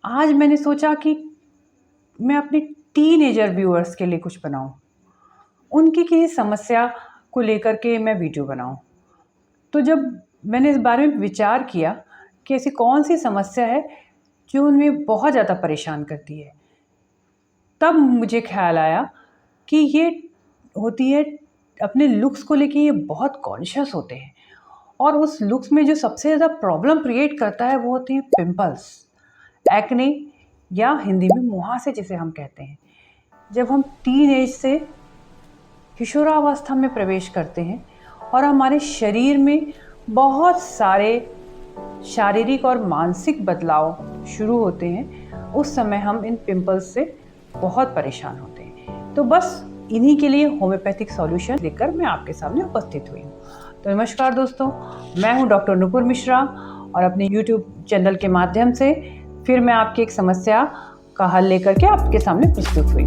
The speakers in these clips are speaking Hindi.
आज मैंने सोचा कि मैं अपने टीनेजर व्यूअर्स के लिए कुछ बनाऊं, उनकी किसी समस्या को लेकर के मैं वीडियो बनाऊं। तो जब मैंने इस बारे में विचार किया कि ऐसी कौन सी समस्या है जो उन्हें बहुत ज़्यादा परेशान करती है, तब मुझे ख्याल आया कि ये होती है अपने लुक्स को लेके ये बहुत कॉन्शियस होते हैं और उस लुक्स में जो सबसे ज़्यादा प्रॉब्लम क्रिएट करता है वो होती है पिंपल्स, एक्ने या हिंदी में मुहासे जिसे हम कहते हैं। जब हम टीन एज से किशोरावस्था में प्रवेश करते हैं और हमारे शरीर में बहुत सारे शारीरिक और मानसिक बदलाव शुरू होते हैं, उस समय हम इन पिंपल्स से बहुत परेशान होते हैं। तो बस इन्हीं के लिए होम्योपैथिक सॉल्यूशन लेकर मैं आपके सामने उपस्थित हुई हूँ। तो नमस्कार दोस्तों, मैं हूँ डॉक्टर नुपुर मिश्रा और अपने YouTube चैनल के माध्यम से फिर मैं आपकी एक समस्या का हल लेकर के आपके सामने प्रस्तुत हुई।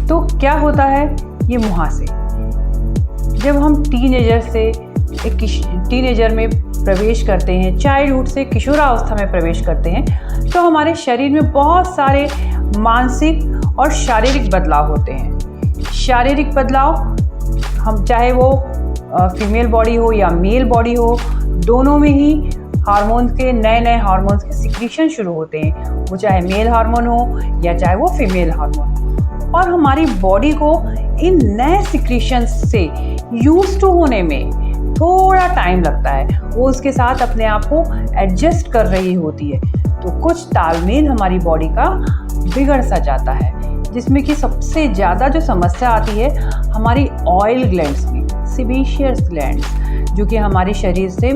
तो क्या होता है ये मुहासे? जब हम टीनेजर में प्रवेश करते हैं, चाइल्डहुड से किशोरावस्था में प्रवेश करते हैं, तो हमारे शरीर में बहुत सारे मानसिक और शारीरिक बदलाव होते हैं। शारीरिक बदलाव हम चाहे वो फीमेल बॉडी हो या मेल बॉडी हो, दोनों में ही हार्मोन्स के नए हार्मोन्स के सिक्रीशन शुरू होते हैं, वो चाहे मेल हार्मोन हो या चाहे वो फीमेल हार्मोन हो। और हमारी बॉडी को इन नए सिक्रीशंस से यूज टू होने में थोड़ा टाइम लगता है, वो उसके साथ अपने आप को एडजस्ट कर रही होती है। तो कुछ तालमेल हमारी बॉडी का बिगड़ सा जाता है, जिसमें कि सबसे ज़्यादा जो समस्या आती है हमारी ऑयल ग्लैंड्स में, सेबेशियस ग्लैंड्स, जो कि हमारे शरीर से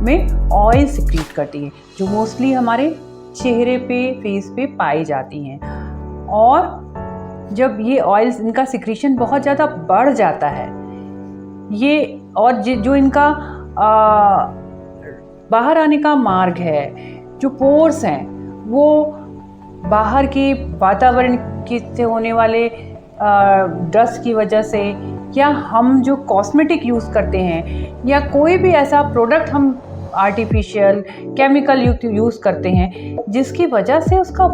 में ऑयल सिक्रीट करती है, जो मोस्टली हमारे चेहरे पे, फेस पे पाई जाती हैं। और जब ये ऑयल्स, इनका सिक्रीशन बहुत ज़्यादा बढ़ जाता है, ये और जो इनका बाहर आने का मार्ग है, जो पोर्स हैं, वो बाहर के वातावरण से होने वाले डस्ट की वजह से, या हम जो कॉस्मेटिक यूज़ करते हैं या कोई भी ऐसा प्रोडक्ट हम आर्टिफिशियल केमिकल युक्त यूज़ करते हैं, जिसकी वजह से उसका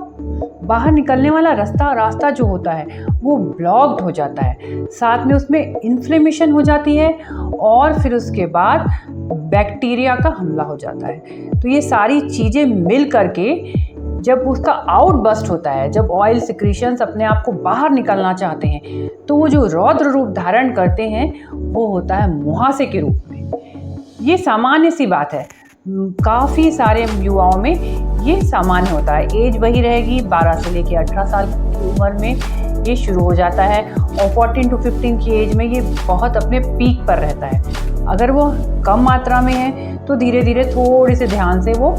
बाहर निकलने वाला रास्ता जो होता है वो ब्लॉक्ड हो जाता है। साथ में उसमें इन्फ्लेमेशन हो जाती है और फिर उसके बाद बैक्टीरिया का हमला हो जाता है। तो ये सारी चीज़ें मिल करके जब उसका आउटबस्ट होता है, जब ऑयल सिक्रीशंस अपने आप को बाहर निकलना चाहते हैं, तो वो जो रौद्र रूप धारण करते हैं वो होता है मुहासे के रूप में। ये सामान्य सी बात है, काफ़ी सारे युवाओं में ये सामान्य होता है। एज वही रहेगी, 12 से लेकर 18 साल की उम्र में ये शुरू हो जाता है और 14 to 15 की एज में ये बहुत अपने पीक पर रहता है। अगर वो कम मात्रा में है तो धीरे धीरे थोड़े से ध्यान से वो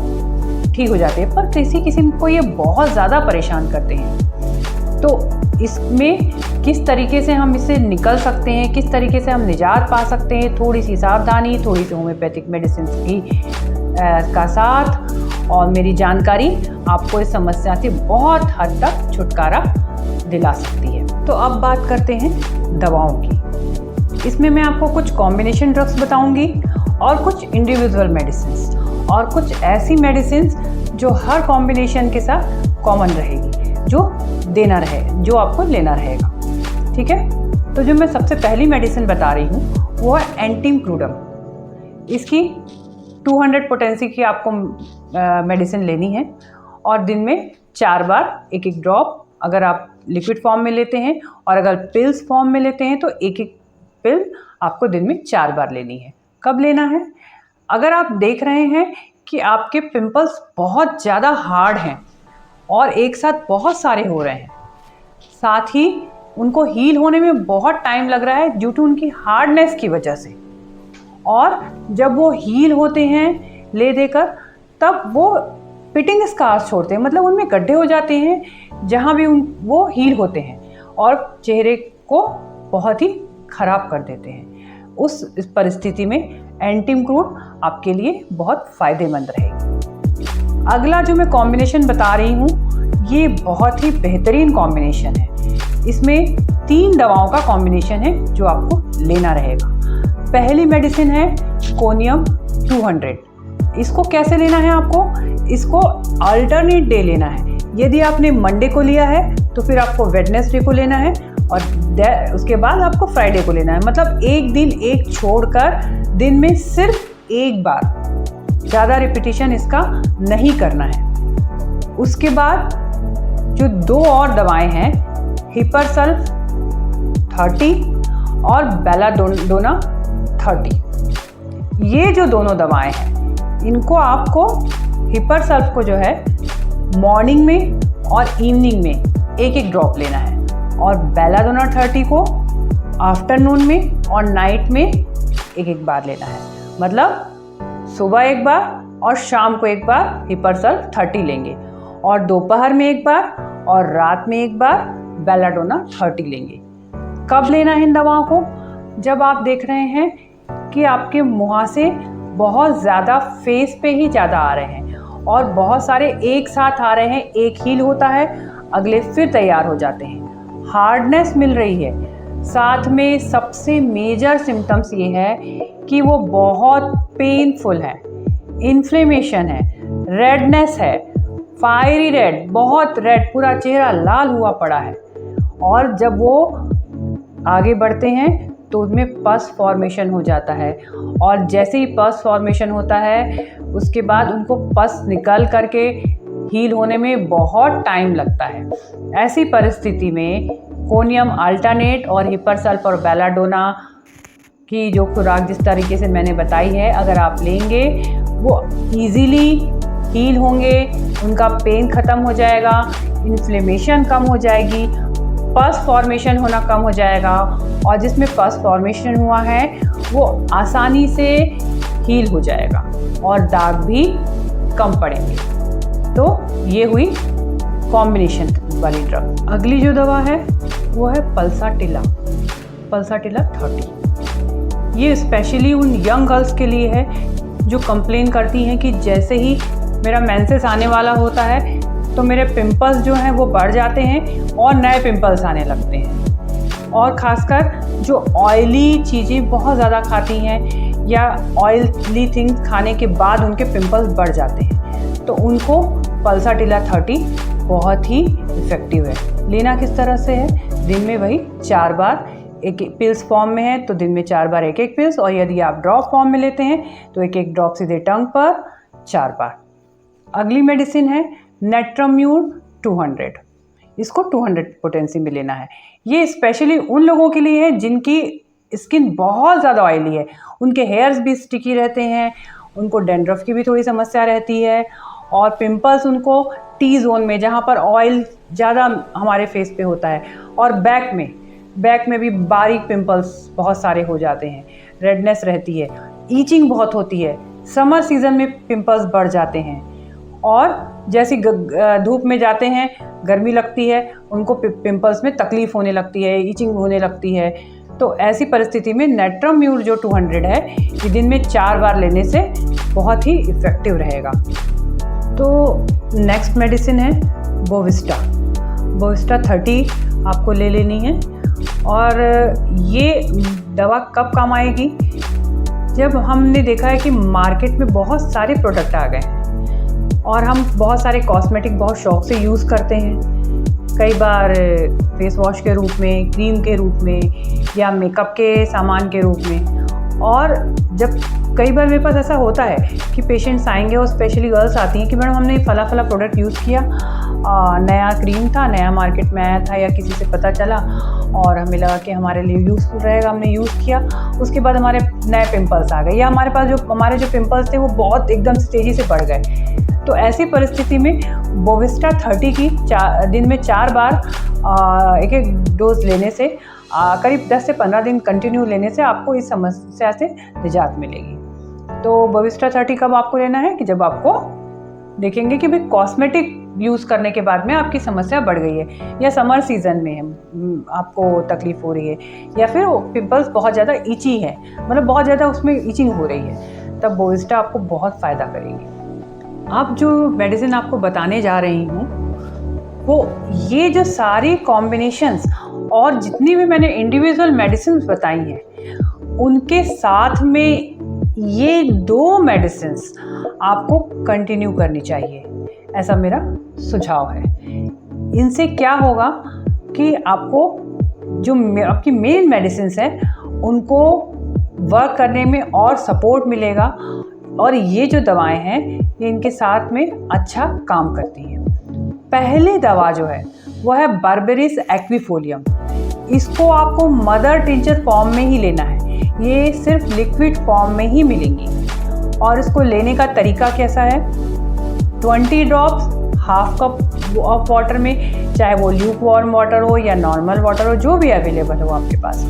ठीक हो जाते हैं, पर किसी को ये बहुत ज़्यादा परेशान करते हैं। तो इसमें किस तरीके से हम इससे निकल सकते हैं, किस तरीके से हम निजात पा सकते हैं, थोड़ी सी सावधानी, थोड़ी सी होम्योपैथिक मेडिसिन की का साथ और मेरी जानकारी आपको इस समस्या से बहुत हद तक छुटकारा दिला सकती है। तो अब बात करते हैं दवाओं की। इसमें मैं आपको कुछ कॉम्बिनेशन ड्रग्स बताऊंगी और कुछ इंडिविजुअल मेडिसिन और कुछ ऐसी मेडिसिन जो हर कॉम्बिनेशन के साथ कॉमन रहेगी, जो आपको लेना रहेगा। ठीक है, तो जो मैं सबसे पहली मेडिसिन बता रही हूँ वो है एंटीमक्रूडम। इसकी 200 पोटेंसी की आपको मेडिसिन लेनी है और दिन में 4 बार एक ड्रॉप, अगर आप लिक्विड फॉर्म में लेते हैं और अगर पिल्स फॉर्म में लेते हैं तो एक पिल आपको दिन में 4 बार लेनी है। कब लेना है? अगर आप देख रहे हैं कि आपके पिंपल्स बहुत ज़्यादा हार्ड हैं और एक साथ बहुत सारे हो रहे हैं, साथ ही उनको हील होने में बहुत टाइम लग रहा है ड्यू टू उनकी हार्डनेस की वजह से, और जब वो हील होते हैं ले देकर, तब वो पिटिंग स्कार्स छोड़ते हैं, मतलब उनमें गड्ढे हो जाते हैं जहाँ भी वो हील होते हैं और चेहरे को बहुत ही ख़राब कर देते हैं। उस परिस्थिति में एंटीमक्रूड आपके लिए बहुत फ़ायदेमंद रहेगी। अगला जो मैं कॉम्बिनेशन बता रही हूँ ये बहुत ही बेहतरीन कॉम्बिनेशन है। इसमें 3 दवाओं का कॉम्बिनेशन है जो आपको लेना रहेगा। पहली मेडिसिन है कोनियम 200। इसको कैसे लेना है आपको, इसको अल्टरनेट डे लेना है। यदि आपने मंडे को लिया है तो फिर आपको वेडनेसडे को लेना है और उसके बाद आपको फ्राइडे को लेना है। मतलब एक दिन एक छोड़कर दिन में सिर्फ एक बार, ज़्यादा रिपीटिशन इसका नहीं करना है। उसके बाद जो 2 और दवाएं हैं, हिपरसल्फ 30 और बेलाडोना 30, ये जो दोनों दवाएं हैं इनको आपको, हिपरसल्फ को जो है मॉर्निंग में और इवनिंग में एक एक ड्रॉप लेना है और बेलाडोना 30 को आफ्टरनून में और नाइट में एक एक बार लेना है। मतलब सुबह एक बार और शाम को एक बार हिपरसल्फ 30 लेंगे और दोपहर में एक बार और रात में एक बार बेलाडोना 30 लेंगे। कब लेना है इन दवाओं को? जब आप देख रहे हैं कि आपके मुहासे बहुत ज़्यादा फेस पे ही ज़्यादा आ रहे हैं और बहुत सारे एक साथ आ रहे हैं, एक हील होता है, अगले फिर तैयार हो जाते हैं, हार्डनेस मिल रही है, साथ में सबसे मेजर सिम्टम्स ये है कि वो बहुत पेनफुल है, इन्फ्लेमेशन है, रेडनेस है, फायरी रेड, बहुत रेड, पूरा चेहरा लाल हुआ पड़ा है। और जब वो आगे बढ़ते हैं तो उसमें पस फॉर्मेशन हो जाता है और जैसे ही पस फॉर्मेशन होता है उसके बाद उनको पस निकल करके हील होने में बहुत टाइम लगता है। ऐसी परिस्थिति में कोनियम अल्टरनेट और हिपरसल्फ और बेलाडोना की जो खुराक जिस तरीके से मैंने बताई है, अगर आप लेंगे वो इजीली हील होंगे, उनका पेन ख़त्म हो जाएगा, इन्फ्लेमेशन कम हो जाएगी, पस फॉर्मेशन होना कम हो जाएगा और जिसमें पस फॉर्मेशन हुआ है वो आसानी से हील हो जाएगा और दाग भी कम पड़ेंगे। तो ये हुई कॉम्बिनेशन वाली ड्रग। अगली जो दवा है वो है पल्साटिला 30। ये स्पेशली उन यंग गर्ल्स के लिए है जो कंप्लेन करती हैं कि जैसे ही मेरा मेंसेस आने वाला होता है तो मेरे पिंपल्स जो हैं वो बढ़ जाते हैं और नए पिंपल्स आने लगते हैं। और ख़ासकर जो ऑयली चीज़ें बहुत ज़्यादा खाती हैं या ऑयली थिंग्स खाने के बाद उनके पिंपल्स बढ़ जाते हैं, तो उनको पल्साटिला 30 बहुत ही इफ़ेक्टिव है। लेना किस तरह से है? दिन में वही 4 बार, एक पिल्स फॉर्म में है तो दिन में 4 बार एक पिल्स, और यदि आप ड्रॉप फॉर्म में लेते हैं तो एक ड्रॉप सीधे टंग पर 4 बार। अगली मेडिसिन है नेट्रम्यूर 200। इसको 200 पोटेंसी में लेना है। ये स्पेशली उन लोगों के लिए है जिनकी स्किन बहुत ज़्यादा ऑयली है, उनके हेयर्स भी स्टिकी रहते हैं, उनको डैंड्रफ की भी थोड़ी समस्या रहती है और पिंपल्स उनको टी जोन में, जहाँ पर ऑयल ज़्यादा हमारे फेस पे होता है, और बैक में भी बारीक पिंपल्स बहुत सारे हो जाते हैं, रेडनेस रहती है, ईचिंग बहुत होती है, समर सीज़न में पिंपल्स बढ़ जाते हैं और जैसी धूप में जाते हैं गर्मी लगती है, उनको पिंपल्स में तकलीफ़ होने लगती है, ईचिंग होने लगती है। तो ऐसी परिस्थिति में नेट्रम्यूर जो 200 है ये दिन में 4 बार लेने से बहुत ही इफ़ेक्टिव रहेगा। तो नेक्स्ट मेडिसिन है बोविस्टा 30 आपको ले लेनी है। और ये दवा कब काम आएगी? जब हमने देखा है कि मार्केट में बहुत सारे प्रोडक्ट आ गए और हम बहुत सारे कॉस्मेटिक बहुत शौक से यूज़ करते हैं, कई बार फेस वॉश के रूप में, क्रीम के रूप में या मेकअप के सामान के रूप में। और जब कई बार मेरे पास ऐसा होता है कि पेशेंट्स आएंगे और स्पेशली गर्ल्स आती हैं कि मैडम हमने फला प्रोडक्ट यूज़ किया, नया क्रीम था, नया मार्केट में आया था या किसी से पता चला और हमें लगा कि हमारे लिए यूज़फुल रहेगा, हमने यूज़ किया, उसके बाद हमारे नए पिंपल्स आ गए या हमारे जो पिंपल्स थे वो बहुत एकदम से तेज़ी से बढ़ गए। तो ऐसी परिस्थिति में बोविस्टा 30 की दिन में 4 बार एक डोज लेने से करीब 10 से 15 दिन कंटिन्यू लेने से आपको इस समस्या से निजात मिलेगी। तो बोविस्टा 30 कब आपको लेना है? कि जब आपको देखेंगे कि भाई कॉस्मेटिक यूज़ करने के बाद में आपकी समस्या बढ़ गई है या समर सीज़न में आपको तकलीफ़ हो रही है या फिर पिंपल्स बहुत ज़्यादा ईची है, मतलब बहुत ज़्यादा उसमें ईचिंग हो रही है, तब बोविस्टा आपको बहुत फ़ायदा करेगी। अब जो मेडिसिन आपको बताने जा रही हूँ वो ये जो सारी कॉम्बिनेशंस और जितनी भी मैंने इंडिविजुअल मेडिसिन बताई हैं उनके साथ में ये 2 मेडिसिन्स आपको कंटिन्यू करनी चाहिए, ऐसा मेरा सुझाव है। इनसे क्या होगा कि आपको जो आपकी मेन मेडिसिन्स हैं उनको वर्क करने में और सपोर्ट मिलेगा, और ये जो दवाएं हैं ये इनके साथ में अच्छा काम करती हैं। पहली दवा जो है वो है बार्बेरिस एक्विफोलियम। इसको आपको मदर टिंचर फॉर्म में ही लेना है, ये सिर्फ लिक्विड फॉर्म में ही मिलेंगी। और इसको लेने का तरीका कैसा है, 20 drops half cup of water में, चाहे वो ल्यूक वार्म वाटर हो या नॉर्मल वाटर हो, जो भी अवेलेबल हो आपके पास,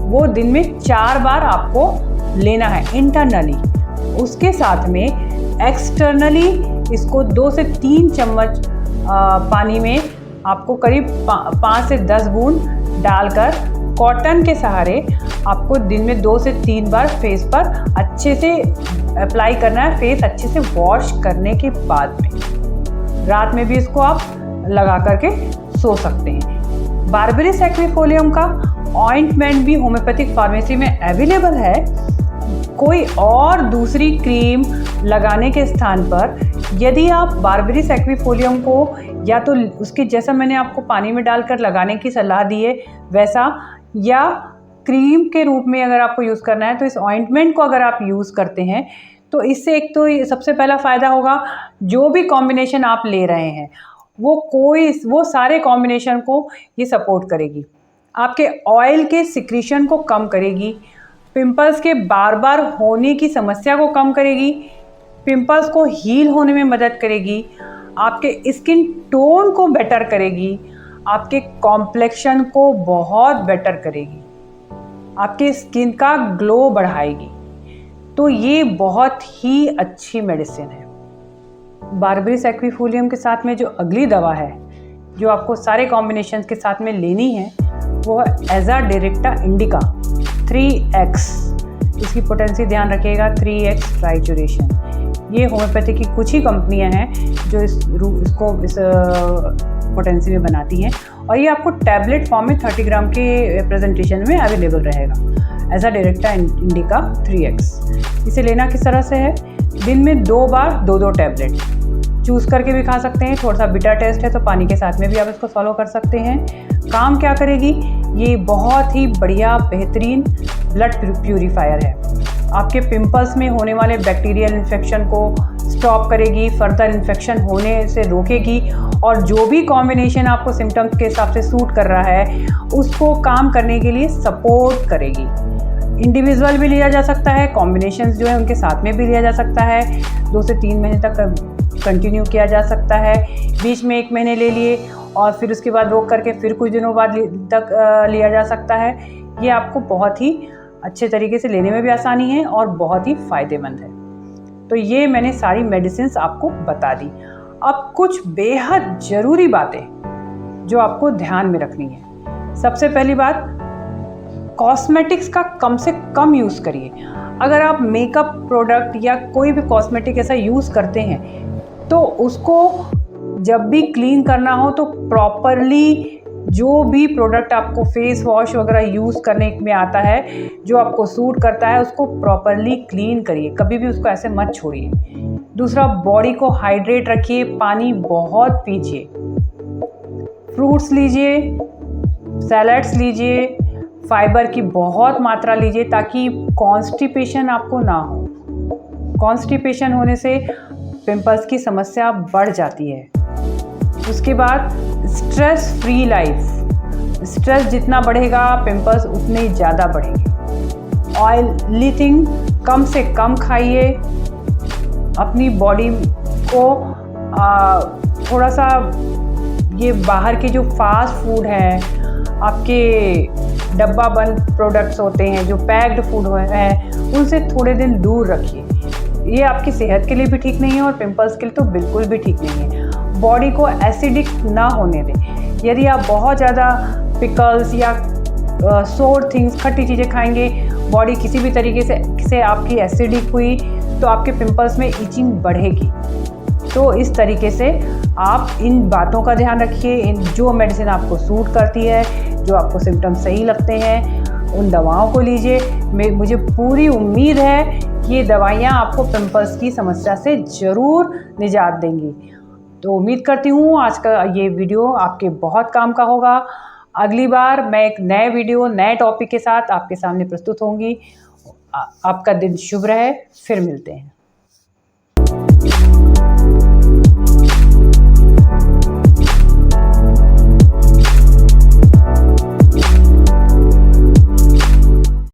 वो दिन में 4 बार आपको लेना है इंटरनली। उसके साथ में एक्सटर्नली इसको 2 से 3 चम्मच पानी में आपको करीब 5 से 10 बूंद डालकर कॉटन के सहारे आपको दिन में 2 से 3 बार फेस पर अच्छे से अप्लाई करना है। फेस अच्छे से वॉश करने के बाद में रात में भी इसको आप लगा करके सो सकते हैं। बार्बेरिस एक्विफोलियम का ऑइंटमेंट भी होम्योपैथिक फार्मेसी में अवेलेबल है। कोई और दूसरी क्रीम लगाने के स्थान पर यदि आप बार्बेरिस एक्विफोलियम को या तो उसके जैसा मैंने आपको पानी में डालकर लगाने की सलाह दी है वैसा, या क्रीम के रूप में अगर आपको यूज़ करना है, तो इस ऑइंटमेंट को अगर आप यूज़ करते हैं तो इससे एक तो सबसे पहला फ़ायदा होगा, जो भी कॉम्बिनेशन आप ले रहे हैं वो सारे कॉम्बिनेशन को ये सपोर्ट करेगी। आपके ऑयल के सिक्रीशन को कम करेगी, पिंपल्स के बार बार होने की समस्या को कम करेगी, पिंपल्स को हील होने में मदद करेगी, आपके स्किन टोन को बेटर करेगी, आपके कॉम्प्लेक्शन को बहुत बेटर करेगी, आपके स्किन का ग्लो बढ़ाएगी। तो ये बहुत ही अच्छी मेडिसिन है। बार्बेरिस एक्विफोलियम के साथ में जो अगली दवा है जो आपको सारे कॉम्बिनेशन के साथ में लेनी है वो है एजाडिरेक्टा इंडिका 3x। इसकी पोटेंसी ध्यान रखिएगा 3x ट्राइचुरेशन। ये होम्योपैथी की कुछ ही कंपनियां हैं जो इस पोटेंसी में बनाती हैं, और ये आपको टैबलेट फॉर्म में 30 ग्राम के प्रेजेंटेशन में अवेलेबल रहेगा। एजाडिरेक्टा इंडिका 3x। इसे लेना किस तरह से है, दिन में 2 बार 2-2 टैबलेट चूज़ करके भी खा सकते हैं। थोड़ा सा बिटर टेस्ट है तो पानी के साथ में भी आप इसको फॉलो कर सकते हैं। काम क्या करेगी, ये बहुत ही बढ़िया बेहतरीन ब्लड प्यूरीफायर है। आपके पिंपल्स में होने वाले बैक्टीरियल इन्फेक्शन को स्टॉप करेगी, फर्दर इन्फेक्शन होने से रोकेगी, और जो भी कॉम्बिनेशन आपको सिम्टम्स के हिसाब से सूट कर रहा है उसको काम करने के लिए सपोर्ट करेगी। इंडिविजुअल भी लिया जा सकता है, कॉम्बिनेशंस जो है उनके साथ में भी लिया जा सकता है। 2 से 3 महीने तक कंटिन्यू किया जा सकता है। बीच में 1 महीने ले लिए और फिर उसके बाद रोक करके फिर कुछ दिनों बाद तक लिया जा सकता है। ये आपको बहुत ही अच्छे तरीके से लेने में भी आसानी है और बहुत ही फ़ायदेमंद है। तो ये मैंने सारी मेडिसिन्स आपको बता दी। अब कुछ बेहद ज़रूरी बातें जो आपको ध्यान में रखनी है। सबसे पहली बात, कॉस्मेटिक्स का कम से कम यूज़ करिए। अगर आप मेकअप प्रोडक्ट या कोई भी कॉस्मेटिक ऐसा यूज़ करते हैं तो उसको जब भी क्लीन करना हो तो प्रॉपरली जो भी प्रोडक्ट आपको फेस वॉश वगैरह यूज़ करने में आता है, जो आपको सूट करता है, उसको प्रॉपरली क्लीन करिए। कभी भी उसको ऐसे मत छोड़िए। दूसरा, बॉडी को हाइड्रेट रखिए, पानी बहुत पीजिए, फ्रूट्स लीजिए, सैलड्स लीजिए, फाइबर की बहुत मात्रा लीजिए ताकि कॉन्स्टिपेशन आपको ना हो। कॉन्स्टिपेशन होने से पिंपल्स की समस्या बढ़ जाती है। उसके बाद स्ट्रेस फ्री लाइफ। स्ट्रेस जितना बढ़ेगा पिंपल्स उतने ही ज़्यादा बढ़ेंगे। ऑयली थिंग कम से कम खाइए। अपनी बॉडी को थोड़ा सा ये बाहर के जो फास्ट फूड है, आपके डब्बा बंद प्रोडक्ट्स होते हैं, जो पैक्ड फूड है, उनसे थोड़े दिन दूर रखिए। ये आपकी सेहत के लिए भी ठीक नहीं है और पिंपल्स के लिए तो बिल्कुल भी ठीक नहीं है। बॉडी को एसिडिक ना होने दें। यदि आप बहुत ज़्यादा पिकल्स या सोर थिंग्स, खट्टी चीज़ें खाएंगे, बॉडी किसी भी तरीके से आपकी एसिडिक हुई तो आपके पिंपल्स में इचिंग बढ़ेगी। तो इस तरीके से आप इन बातों का ध्यान रखिए। इन जो मेडिसिन आपको सूट करती है, जो आपको सिम्टम्स सही लगते हैं, उन दवाओं को लीजिए। मुझे पूरी उम्मीद है ये दवाइयाँ आपको पिंपल्स की समस्या से ज़रूर निजात देंगी। तो उम्मीद करती हूँ आज का ये वीडियो आपके बहुत काम का होगा। अगली बार मैं एक नए वीडियो, नए टॉपिक के साथ आपके सामने प्रस्तुत होंगी। आपका दिन शुभ रहे, फिर मिलते हैं।